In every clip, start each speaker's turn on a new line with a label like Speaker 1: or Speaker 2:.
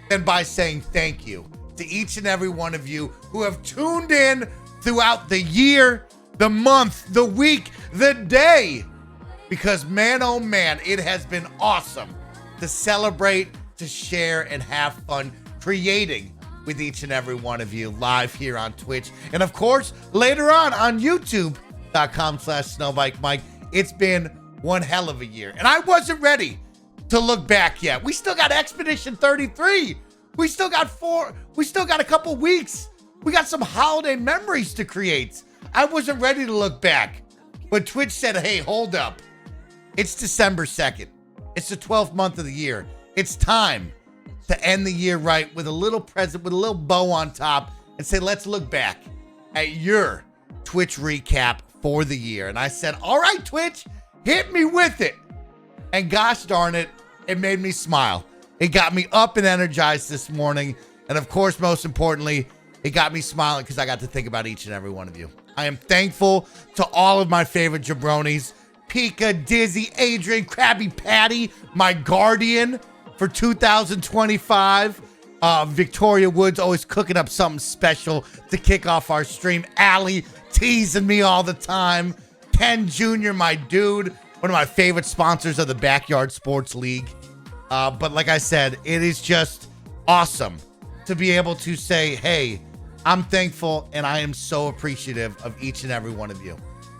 Speaker 1: than by saying thank you to each and every one of you who have tuned in throughout the year, the month, the week, the day. Because man, oh man, it has been awesome to celebrate, to share, and have fun creating with each and every one of you live here on Twitch. And of course, later on YouTube.com/SnowBikeMike. It's been one hell of a year. And I wasn't ready to look back yet. We still got Expedition 33. We still got a couple weeks. We got some holiday memories to create. I wasn't ready to look back. But Twitch said, hey, hold up. It's December 2nd. It's the 12th month of the year. It's time to end the year right with a little present, with a little bow on top, and say, let's look back at your Twitch recap for the year. And I said, all right, Twitch, hit me with it. And gosh darn it, it made me smile. It got me up and energized this morning. And of course, most importantly, it got me smiling because I got to think about each and every one of you. I am thankful to all of my favorite jabronis. Pika, Dizzy, Adrian, Krabby Patty, my guardian for 2025. Victoria Woods always cooking up something special to kick off our stream. Allie teasing me all the time. Ken Jr., my dude, one of my favorite sponsors of the Backyard Sports League. But like I said, it is just awesome to be able to say, hey, I'm thankful and I am so appreciative of each and every one of you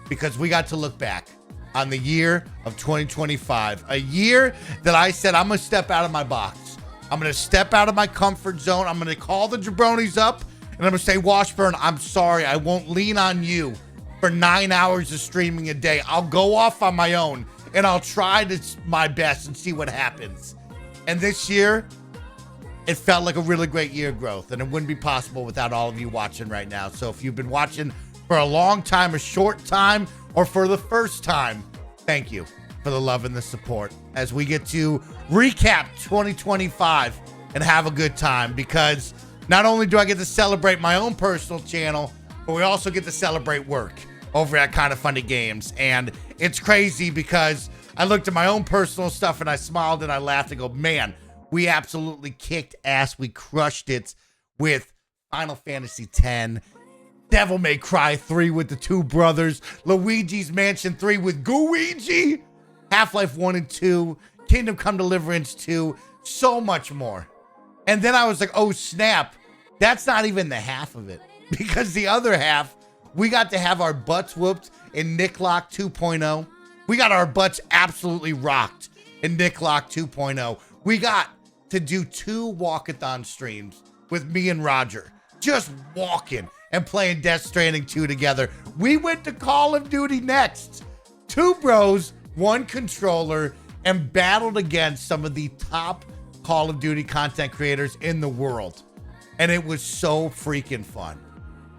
Speaker 1: because we got to look back on the year of 2025, a year that I said I'm going to step out of my box. I'm going to step out of my comfort zone. I'm going to call the jabronis up and I'm going to say, Washburn, I'm sorry. I won't lean on you for 9 hours of streaming a day. I'll go off on my own and I'll try my best and see what happens. And this year, it felt like a really great year of growth, and it wouldn't be possible without all of you watching right now. So if you've been watching for a long time, a short time, or for the first time, thank you for the love and the support as we get to recap 2025 and have a good time, because not only do I get to celebrate my own personal channel, but we also get to celebrate work over at Kinda Funny Games. And it's crazy because I looked at my own personal stuff and I smiled and I laughed and go, man, we absolutely kicked ass. We crushed it with Final Fantasy X, Devil May Cry 3 with the two brothers, Luigi's Mansion 3 with Gooigi, Half-Life 1 and 2, Kingdom Come Deliverance 2, so much more. And then I was like, oh snap, that's not even the half of it. Because the other half, we got to have our butts whooped in Nuzlocke 2.0. We got our butts absolutely rocked in Nuzlocke 2.0. We got to do 2 walkathon streams with me and Roger, just walking and playing Death Stranding 2 together. We went to Call of Duty next. 2 bros, 1 controller, and battled against some of the top Call of Duty content creators in the world. And it was so freaking fun.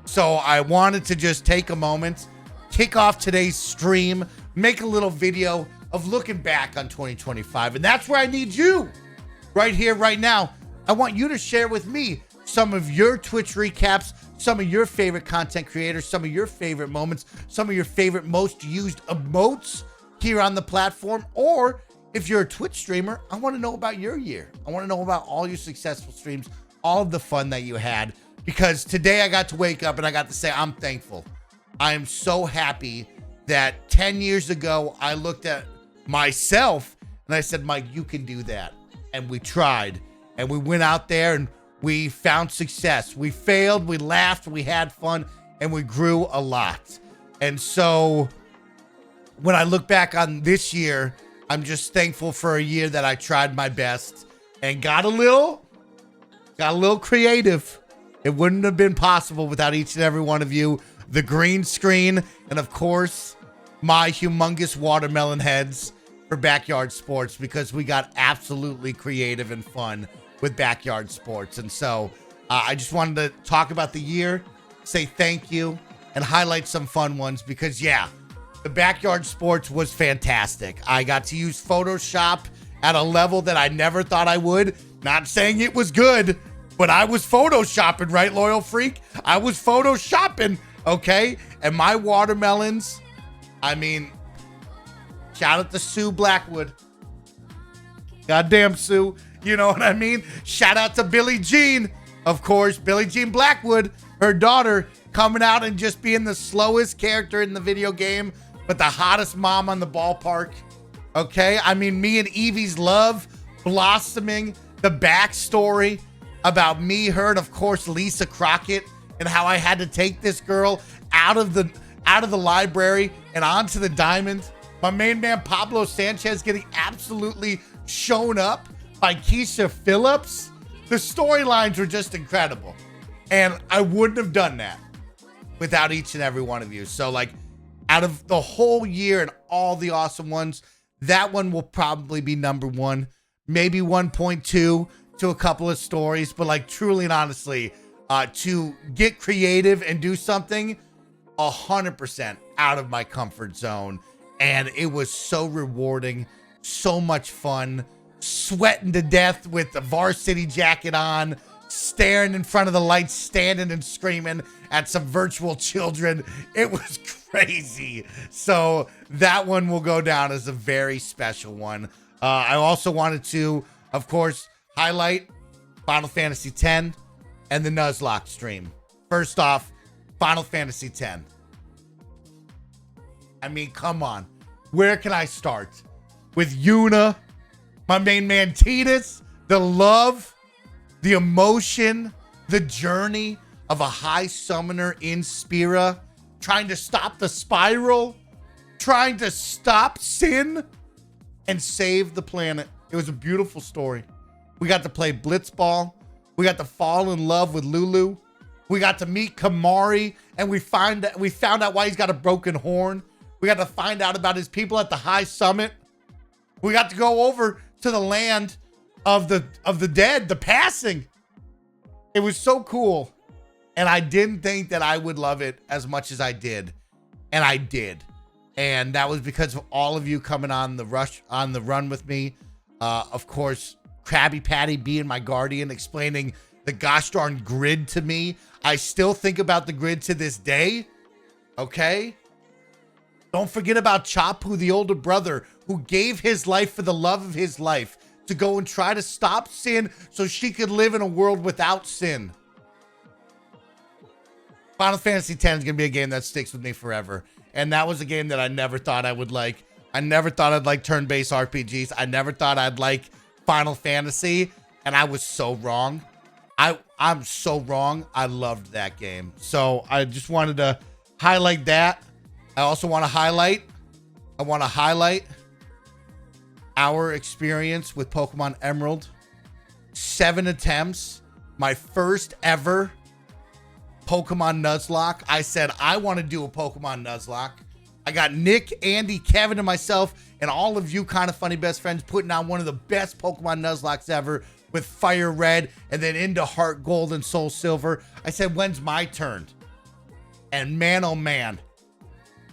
Speaker 1: So I wanted to just take a moment, kick off today's stream, make a little video of looking back on 2025. And that's where I need you. Right here, right now, I want you to share with me some of your Twitch recaps, some of your favorite content creators, some of your favorite moments, some of your favorite most used emotes here on the platform. Or if you're a Twitch streamer, I want to know about your year. I want to know about all your successful streams, all of the fun that you had, because today I got to wake up and I got to say, I'm thankful. I am so happy that 10 years ago, I looked at myself and I said, Mike, you can do that. And we tried, and we went out there and we found success. We failed, we laughed, we had fun, and we grew a lot. And so when I look back on this year, I'm just thankful for a year that I tried my best and got a little creative. It wouldn't have been possible without each and every one of you. The green screen, and of course, my humongous watermelon heads for Backyard Sports, because we got absolutely creative and fun with Backyard Sports. And so I just wanted to talk about the year, say thank you, and highlight some fun ones, because yeah, the Backyard Sports was fantastic. I got to use Photoshop at a level that I never thought I would. Not saying it was good, but I was Photoshopping, right, Loyal Freak? I was Photoshopping, okay? And my watermelons, I mean, shout out to Sue Blackwood. Goddamn, Sue. You know what I mean? Shout out to Billie Jean, of course. Billie Jean Blackwood, her daughter, coming out and just being the slowest character in the video game, but the hottest mom on the ballpark. Okay? I mean, me and Evie's love blossoming, the backstory about me, her, and of course Lisa Crockett, and how I had to take this girl out of the library and onto the diamond. My main man Pablo Sanchez getting absolutely shown up by Keisha Phillips. The storylines were just incredible, and I wouldn't have done that without each and every one of you. So, like, out of the whole year and all the awesome ones, that one will probably be number one, maybe 1.2 to a couple of stories, but like truly and honestly, to get creative and do something 100% out of my comfort zone. And it was so rewarding, so much fun, sweating to death with the varsity jacket on, staring in front of the lights, standing and screaming at some virtual children. It was crazy. So that one will go down as a very special one. I also wanted to, of course, highlight Final Fantasy X and the Nuzlocke stream. First off, Final Fantasy X. I mean, come on. Where can I start? With Yuna, my main man Tidus, the love, the emotion, the journey of a high summoner in Spira, trying to stop the spiral, trying to stop sin, and save the planet. It was a beautiful story. We got to play Blitzball. We got to fall in love with Lulu. We got to meet Kamari, and we found out why he's got a broken horn. We got to find out about his people at the High Summit. We got to go over to the land of the dead, the passing. It was so cool. And I didn't think that I would love it as much as I did. And I did. And that was because of all of you coming on the run with me. Of course, Krabby Patty being my guardian, explaining the gosh darn grid to me. I still think about the grid to this day. Okay? Don't forget about Chapu, the older brother, who gave his life for the love of his life to go and try to stop sin so she could live in a world without sin. Final Fantasy X is going to be a game that sticks with me forever. And that was a game that I never thought I would like. I never thought I'd like turn-based RPGs. I never thought I'd like Final Fantasy. And I was so wrong. I'm so wrong. I loved that game. So I just wanted to highlight that. I also want to highlight our experience with Pokemon Emerald. 7 attempts. My first ever Pokemon Nuzlocke. I said, I want to do a Pokemon Nuzlocke. I got Nick, Andy, Kevin, and myself, and all of you kind of funny best friends putting on one of the best Pokemon Nuzlockes ever with Fire Red and then into Heart Gold and Soul Silver. I said, when's my turn? And man, oh man,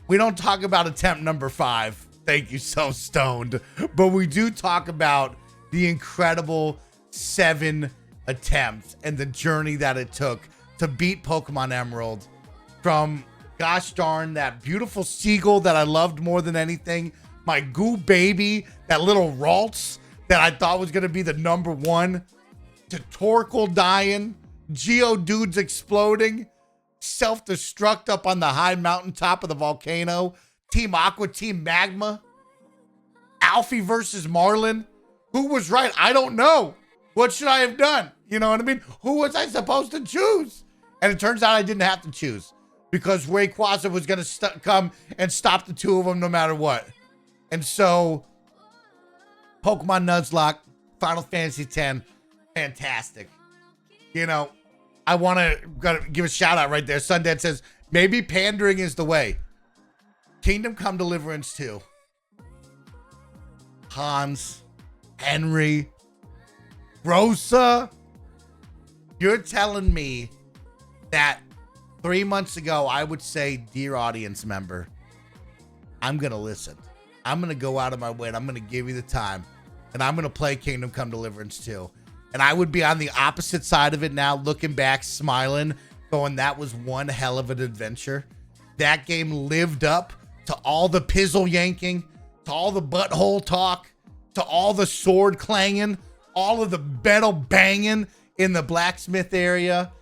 Speaker 1: we don't talk about attempt number 5. Thank you, So Stoned. But we do talk about the incredible 7 attempts and the journey that it took to beat Pokemon Emerald. From, gosh darn, that beautiful seagull that I loved more than anything. My goo baby, that little Ralts that I thought was going to be the number 1. To Torkoal dying. Geodudes exploding. Self-destruct up on the high mountaintop of the volcano. Team Aqua, Team Magma. Alfie versus Marlin. Who was right? I don't know. What should I have done? You know what I mean? Who was I supposed to choose? And it turns out I didn't have to choose, because Rayquaza was going to come and stop the two of them no matter what. And so, Pokemon Nuzlocke, Final Fantasy X, fantastic. You know, I want to give a shout out right there. Sundance says, maybe pandering is the way. Kingdom Come Deliverance 2. Hans, Henry, Rosa. You're telling me that 3 months ago, I would say, dear audience member, I'm going to listen. I'm going to go out of my way and I'm going to give you the time. And I'm going to play Kingdom Come Deliverance 2. And I would be on the opposite side of it now, looking back, smiling, going, that was one hell of an adventure. That game lived up to all the pizzle yanking, to all the butthole talk, to all the sword clanging, all of the metal banging in the blacksmith area,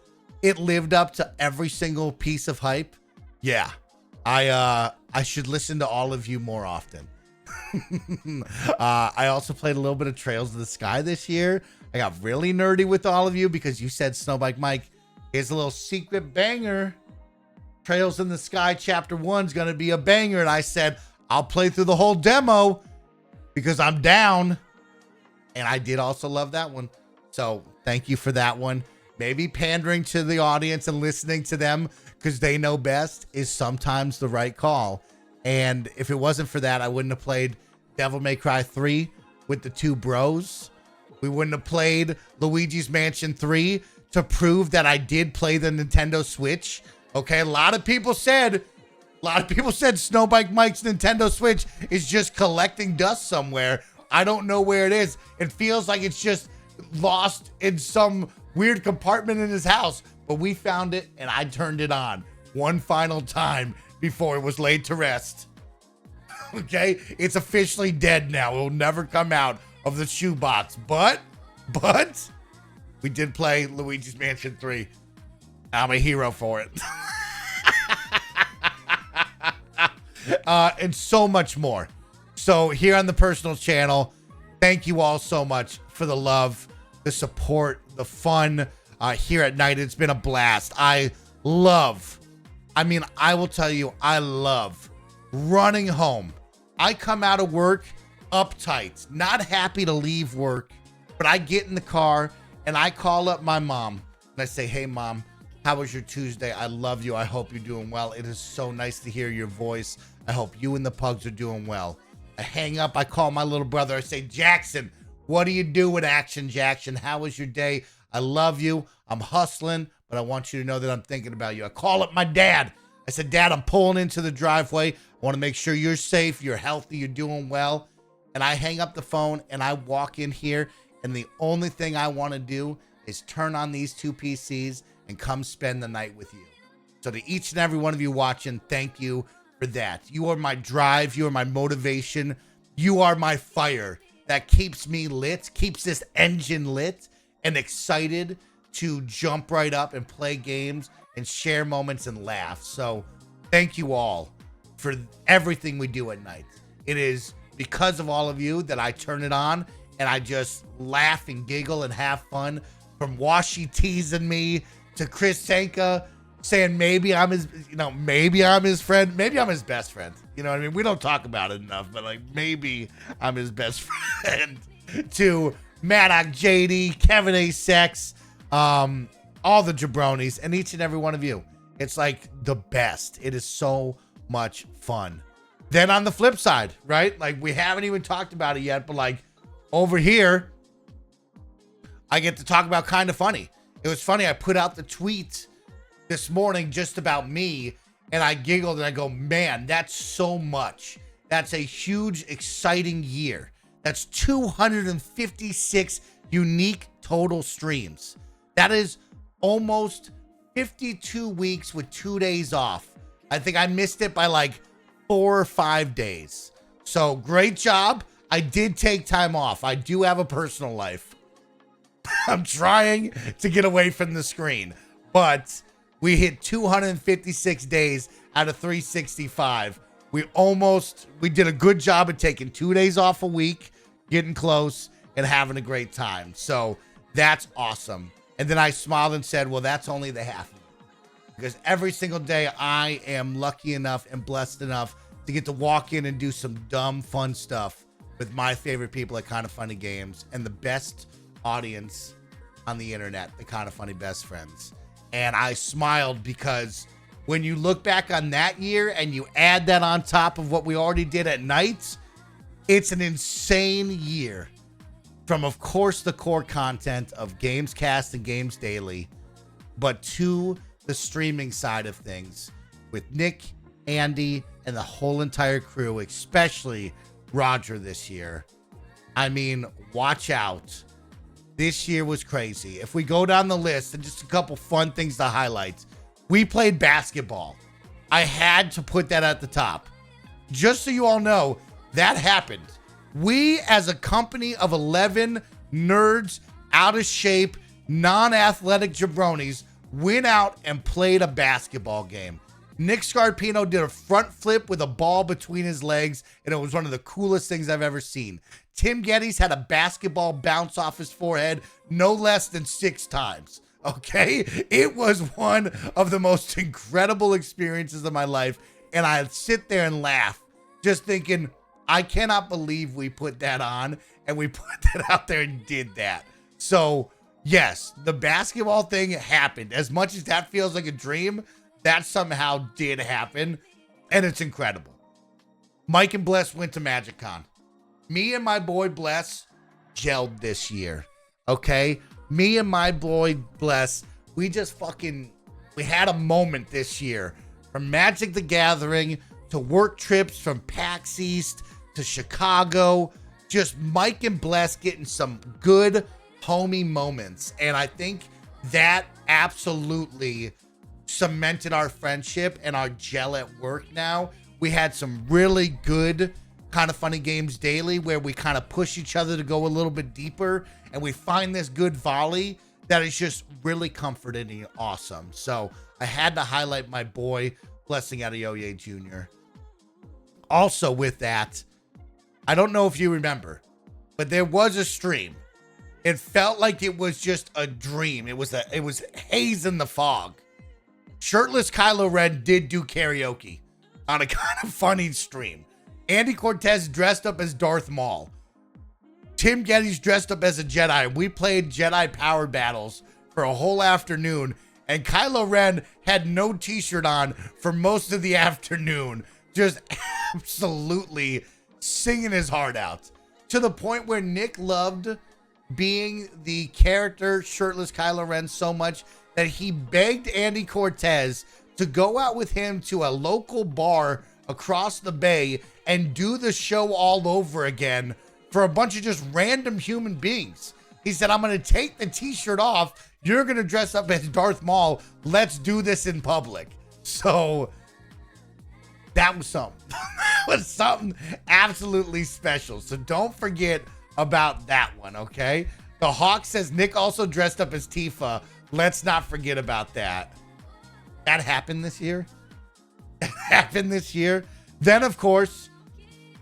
Speaker 1: it lived up to every single piece of hype. Yeah, I should listen to all of you more often. I also played a little bit of Trails of the Sky this year. I got really nerdy with all of you because you said SnowBikeMike is a little secret banger. Trails in the Sky Chapter 1 is going to be a banger. And I said, I'll play through the whole demo because I'm down. And I did also love that one. So thank you for that one. Maybe pandering to the audience and listening to them because they know best is sometimes the right call. And if it wasn't for that, I wouldn't have played Devil May Cry 3 with the two bros. We wouldn't have played Luigi's Mansion 3 to prove that I did play the Nintendo Switch. Okay, a lot of people said SnowBikeMike's Nintendo Switch is just collecting dust somewhere. I don't know where it is. It feels like it's just lost in some weird compartment in his house. But we found it and I turned it on one final time before it was laid to rest. Okay, it's officially dead now. It will never come out of the shoebox. But we did play Luigi's Mansion 3. I'm a hero for it. And so much more. So here on the personal channel, thank you all so much for the love, the support, the fun here at night. It's been a blast. I will tell you, I love running home. I come out of work uptight, not happy to leave work, but I get in the car and I call up my mom and I say, hey mom, how was your Tuesday? I love you. I hope you're doing well. It is so nice to hear your voice. I hope you and the pugs are doing well. I hang up. I call my little brother. I say, Jackson, what do you do with Action Jackson? How was your day? I love you. I'm hustling, but I want you to know that I'm thinking about you. I call up my dad. I said, Dad, I'm pulling into the driveway. I want to make sure you're safe, you're healthy, you're doing well. And I hang up the phone and I walk in here and the only thing I want to do is turn on these two PCs and come spend the night with you. So to each and every one of you watching, thank you for that. You are my drive. You are my motivation. You are my fire that keeps me lit, keeps this engine lit and excited to jump right up and play games and share moments and laugh. So thank you all for everything we do at night. It is because of all of you that I turn it on and I just laugh and giggle and have fun, from Washi teasing me to Chris Sanka saying maybe I'm his, maybe I'm his friend, maybe I'm his best friend. You know what I mean? We don't talk about it enough, but like maybe I'm his best friend. To Maddock JD, Kevin A. Sex, all the jabronis, and each and every one of you. It's like the best. It is so much fun. Then on the flip side, right? Like we haven't even talked about it yet, but like over here, I get to talk about Kinda Funny. It was funny. I put out the tweet this morning just about me and I giggled and I go, man, that's so much. That's a huge, exciting year. That's 256 unique total streams. That is almost 52 weeks with 2 days off. I think I missed it by like 4 or 5 days. So great job. I did take time off. I do have a personal life. I'm trying to get away from the screen, but we hit 256 days out of 365. We did a good job of taking 2 days off a week, getting close and having a great time. So that's awesome. And then I smiled and said, well, that's only the half of it. Because every single day I am lucky enough and blessed enough to get to walk in and do some dumb, fun stuff with my favorite people at Kinda Funny Games and the best audience on the internet, the Kinda Funny best friends. And I smiled because when you look back on that year and you add that on top of what we already did at night, it's an insane year. From, of course, the core content of Gamescast and Games Daily, but to the streaming side of things with Nick, Andy, and the whole entire crew, especially Roger this year. I mean, watch out. This year was crazy. If we go down the list, and just a couple fun things to highlight. We played basketball. I had to put that at the top. Just so you all know, that happened. We, as a company of 11 nerds, out of shape, non-athletic jabronis went out and played a basketball game. Nick Scarpino did a front flip with a ball between his legs, and it was one of the coolest things I've ever seen. Tim Geddes had a basketball bounce off his forehead no less than 6 times. Okay? It was one of the most incredible experiences of my life, and I'd sit there and laugh, just thinking, I cannot believe we put that on, and we put that out there and did that. So, yes, the basketball thing happened. As much as that feels like a dream, that somehow did happen, and it's incredible. Mike and Bless went to MagicCon. Me and my boy Bless gelled this year, okay? Me and my boy Bless, we had a moment this year. From Magic the Gathering to work trips from PAX East to Chicago, just Mike and Bless getting some good homie moments. And I think that absolutely cemented our friendship and our gel at work now. We had some really good kind of funny games daily where we kind of push each other to go a little bit deeper, and we find this good volley that is just really comforting and awesome. So I had to highlight my boy Blessing Adeoye Jr. Also with that, I don't know if you remember, but there was a stream. It felt like it was just a dream. It was haze in the fog. Shirtless Kylo Ren did do karaoke on a kind of funny stream. Andy Cortez dressed up as Darth Maul. Tim Geddes dressed up as a Jedi. We played Jedi power battles for a whole afternoon, and Kylo Ren had no t-shirt on for most of the afternoon, just absolutely singing his heart out, to the point where Nick loved being the character Shirtless Kylo Ren so much that he begged Andy Cortez to go out with him to a local bar across the bay and do the show all over again for a bunch of just random human beings. He said, I'm going to take the t-shirt off. You're going to dress up as Darth Maul. Let's do this in public. So that was something. That was something absolutely special. So don't forget about that one, okay? The Hawk says Nick also dressed up as Tifa. Let's not forget about that. That happened this year. That happened this year. Then, of course,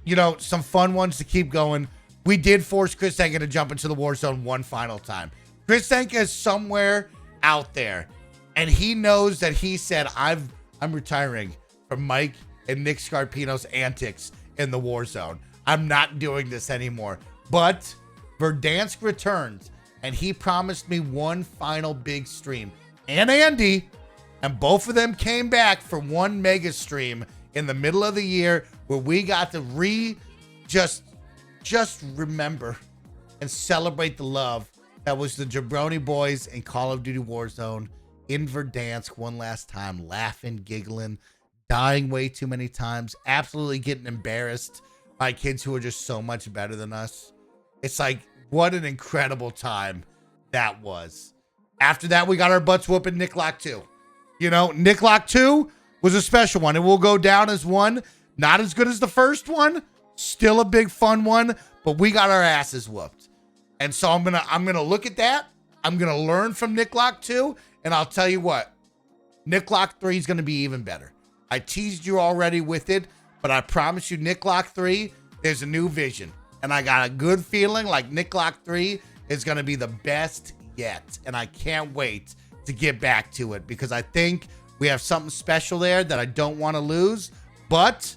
Speaker 1: you know, some fun ones to keep going. We did force Chris Sanka to jump into the war zone one final time. Chris Sanka is somewhere out there, and he knows that he said, I'm retiring from Mike and Nick Scarpino's antics in the war zone. I'm not doing this anymore. But Verdansk returns, and he promised me one final big stream. And Andy, and both of them came back for one mega stream in the middle of the year where we got to just remember and celebrate the love that was the Jabroni Boys in Call of Duty Warzone in Verdansk one last time, laughing, giggling, dying way too many times, absolutely getting embarrassed by kids who are just so much better than us. It's like, what an incredible time that was. After that, we got our butts whooping Nuzlocke 2. You know, Nuzlocke 2 was a special one. It will go down as one. Not as good as the first one. Still a big fun one, but we got our asses whooped. And so I'm gonna look at that. I'm gonna learn from Nuzlocke 2, and I'll tell you what, Nuzlocke 3 is gonna be even better. I teased you already with it, but I promise you Nuzlocke 3, there's a new vision. And I got a good feeling like Nuzlocke 3 is gonna be the best yet. And I can't wait to get back to it because I think we have something special there that I don't want to lose, but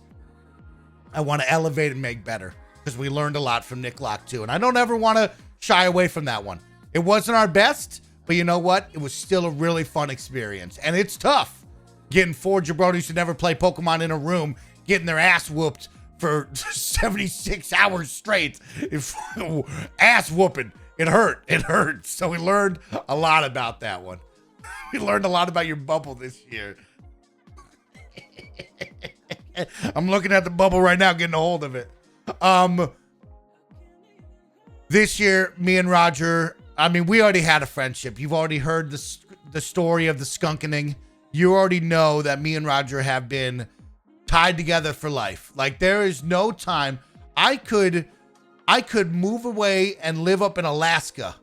Speaker 1: I want to elevate and make better because we learned a lot from Nuzlocke 2. And I don't ever want to shy away from that one. It wasn't our best, but you know what? It was still a really fun experience. And it's tough getting 4 jabronis who never play Pokemon in a room, getting their ass whooped for 76 hours straight. Ass whooping. It hurt. It hurt. So we learned a lot about that one. We learned a lot about your bubble this year. I'm looking at the bubble right now, getting a hold of it. This year, me and Roger, I mean, we already had a friendship. You've already heard the story of the skunkening. You already know that me and Roger have been tied together for life. Like, there is no time I could I could move away and live up in Alaska,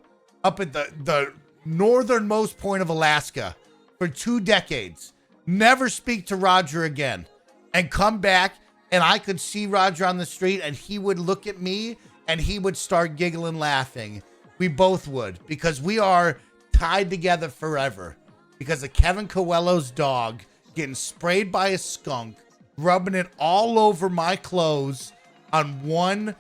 Speaker 1: up at the northernmost point of Alaska for 2 decades, never speak to Roger again, and come back and I could see Roger on the street and he would look at me and he would start giggling, laughing. We both would, because we are tied together forever because of Kevin Coelho's dog getting sprayed by a skunk, rubbing it all over my clothes on one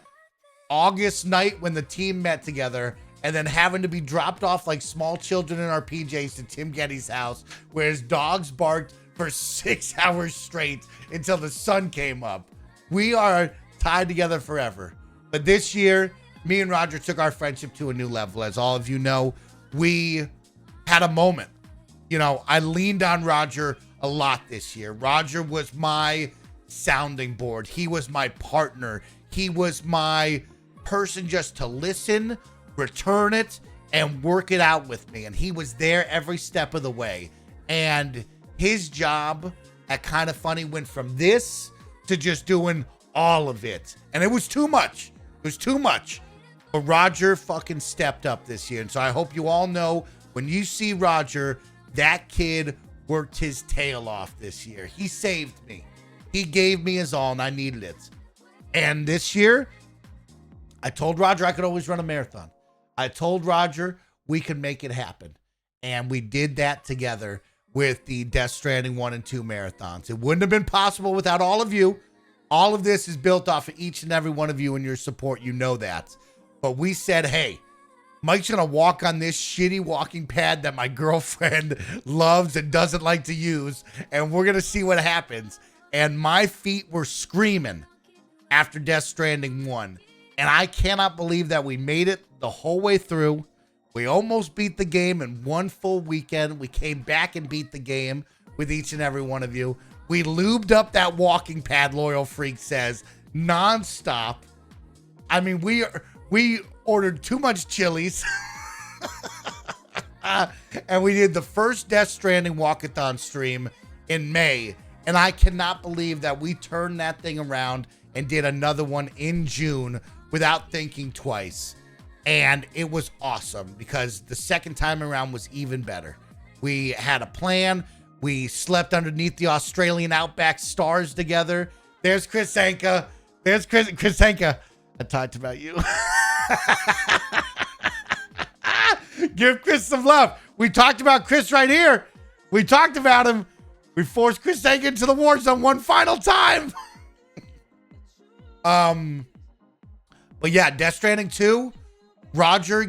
Speaker 1: August night when the team met together, and then having to be dropped off like small children in our PJs to Tim Getty's house, where his dogs barked for 6 hours straight until the sun came up. We are tied together forever. But this year, me and Roger took our friendship to a new level. As all of you know, we had a moment. You know, I leaned on Roger a lot this year. Roger was my sounding board. He was my partner. He was my person just to listen, return it, and work it out with me. And he was there every step of the way. And his job at Kind of Funny went from this to just doing all of it. And it was too much. It was too much. But Roger fucking stepped up this year. And so I hope you all know, when you see Roger, that kid worked his tail off this year. He saved me. He gave me his all, and I needed it. And this year, I told Roger I could always run a marathon. I told Roger we could make it happen. And we did that together with the Death Stranding 1 and 2 marathons. It wouldn't have been possible without all of you. All of this is built off of each and every one of you and your support. You know that. But we said, hey, Mike's going to walk on this shitty walking pad that my girlfriend loves and doesn't like to use, and we're going to see what happens. And my feet were screaming after Death Stranding 1. And I cannot believe that we made it the whole way through. We almost beat the game in one full weekend. We came back and beat the game with each and every one of you. We lubed up that walking pad, Loyal Freak says, nonstop. I mean, we ordered too much chilies. And we did the first Death Stranding walkathon stream in May. And I cannot believe that we turned that thing around and did another one in June without thinking twice. And it was awesome because the second time around was even better. We had a plan. We slept underneath the Australian outback stars together. There's Chris Anka. There's Chris Anka. I talked about you. Give Chris some love. We talked about Chris right here. We talked about him. We forced Chris Anka into the war zone one final time. But yeah, Death Stranding 2, Roger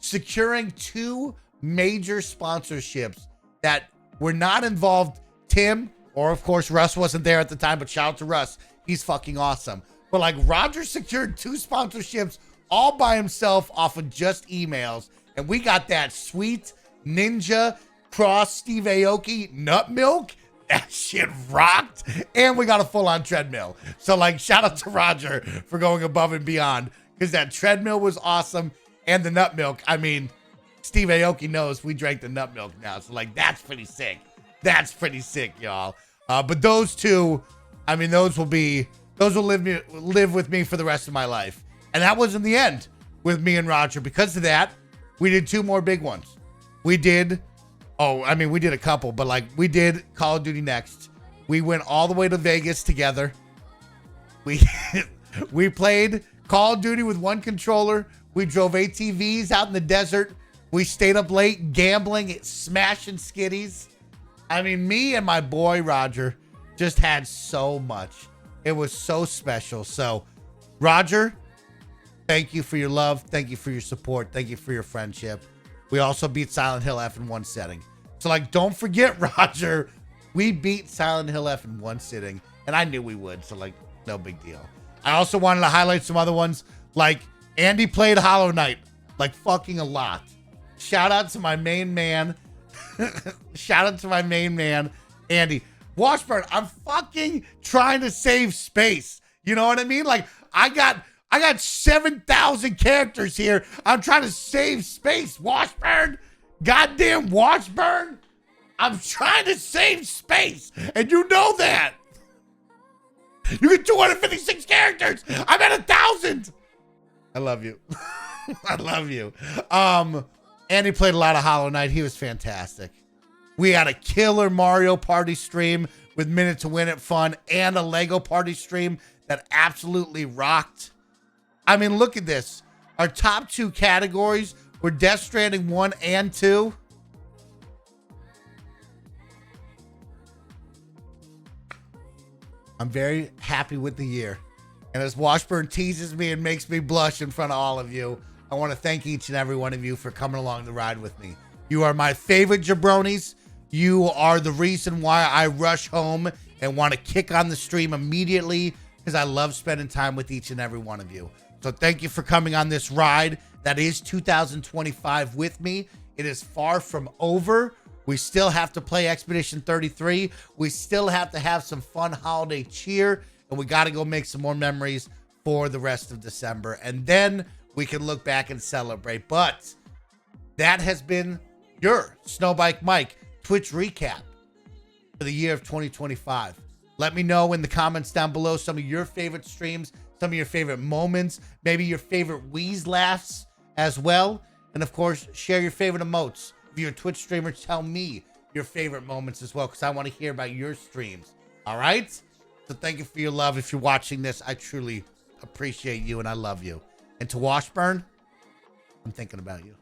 Speaker 1: securing 2 major sponsorships that were not involved. Tim, or of course Russ wasn't there at the time, but shout out to Russ. He's fucking awesome. But like, Roger secured 2 sponsorships all by himself off of just emails. And we got that sweet Ninja Cross Steve Aoki nut milk. That shit rocked. And we got a full-on treadmill. So like, shout out to Roger for going above and beyond, because that treadmill was awesome. And the nut milk, I mean, Steve Aoki knows we drank the nut milk now. So like, that's pretty sick. That's pretty sick, y'all. But those 2, I mean, those will live with me for the rest of my life. And that wasn't the end with me and Roger. Because of that, we did 2 more big ones. We did a couple, but like, we did Call of Duty Next. We went all the way to Vegas together. We played Call of Duty with 1 controller. We drove ATVs out in the desert. We stayed up late gambling, smashing skitties. I mean, me and my boy Roger just had so much. It was so special. So, Roger, thank you for your love. Thank you for your support. Thank you for your friendship. We also beat Silent Hill F in 1 sitting. So, like, don't forget, Roger, we beat Silent Hill F in 1 sitting. And I knew we would, so, like, no big deal. I also wanted to highlight some other ones. Like, Andy played Hollow Knight, like, fucking a lot. Shout out to my main man. Shout out to my main man, Andy. Washburn, I'm fucking trying to save space. You know what I mean? Like, I got 7,000 characters here. I'm trying to save space, Washburn. Goddamn Washburn. I'm trying to save space. And you know that. You get 256 characters. I'm at 1,000. I love you. I love you. And he played a lot of Hollow Knight. He was fantastic. We had a killer Mario Party stream with Minute to Win It fun and a Lego Party stream that absolutely rocked. I mean, look at this. Our top 2 categories were Death Stranding 1 and 2. I'm very happy with the year. And as Washburn teases me and makes me blush in front of all of you, I want to thank each and every one of you for coming along the ride with me. You are my favorite jabronis. You are the reason why I rush home and want to kick on the stream immediately, because I love spending time with each and every one of you. So thank you for coming on this ride that is 2025 with me. It is far from over. We still have to play Expedition 33. We still have to have some fun holiday cheer, and we got to go make some more memories for the rest of December. And then we can look back and celebrate. But that has been your SnowBikeMike Twitch recap for the year of 2025. Let me know in the comments down below some of your favorite streams, some of your favorite moments, maybe your favorite wheeze laughs as well. And of course, share your favorite emotes. If you're a Twitch streamer, tell me your favorite moments as well, because I want to hear about your streams. All right? So thank you for your love. If you're watching this, I truly appreciate you and I love you. And to Washburn, I'm thinking about you.